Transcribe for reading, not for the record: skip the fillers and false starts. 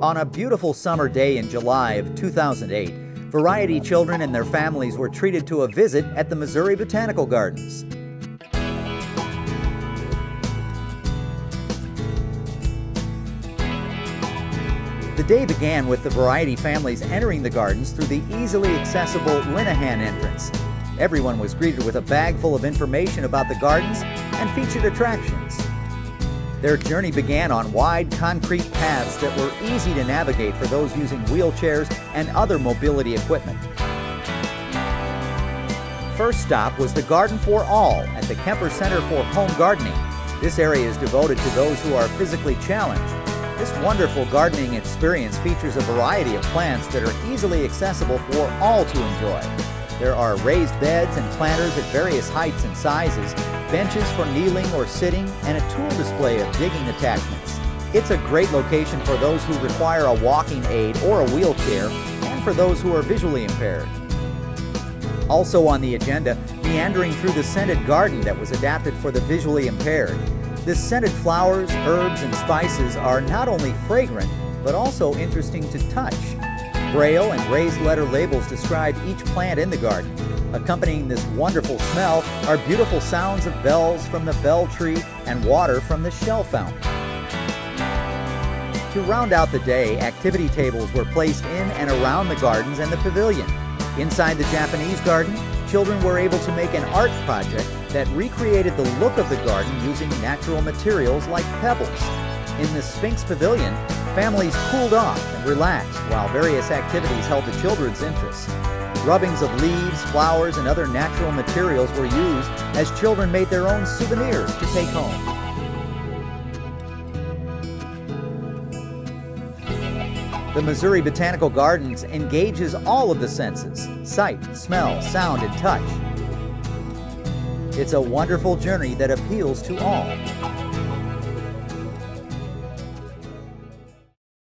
On a beautiful summer day in July of 2008, variety children and their families were treated to a visit at the Missouri Botanical Gardens. The day began with the variety families entering the gardens through the easily accessible Linehan entrance. Everyone was greeted with a bag full of information about the gardens and featured attractions. Their journey began on wide concrete paths that were easy to navigate for those using wheelchairs and other mobility equipment. First stop was the Garden for All at the Kemper Center for Home Gardening. This area is devoted to those who are physically challenged. This wonderful gardening experience features a variety of plants that are easily accessible for all to enjoy. There are raised beds and planters at various heights and sizes, benches for kneeling or sitting, and a tool display of digging attachments. It's a great location for those who require a walking aid or a wheelchair, and for those who are visually impaired. Also on the agenda, meandering through the scented garden that was adapted for the visually impaired. The scented flowers, herbs, and spices are not only fragrant, but also interesting to touch. Braille and raised letter labels describe each plant in the garden. Accompanying this wonderful smell are beautiful sounds of bells from the bell tree and water from the shell fountain. To round out the day, activity tables were placed in and around the gardens and the pavilion. Inside the Japanese garden, children were able to make an art project that recreated the look of the garden using natural materials like pebbles. In the Sphinx Pavilion, families cooled off and relaxed while various activities held the children's interest. Rubbings of leaves, flowers, and other natural materials were used as children made their own souvenirs to take home. The Missouri Botanical Gardens engages all of the senses: sight, smell, sound, and touch. It's a wonderful journey that appeals to all.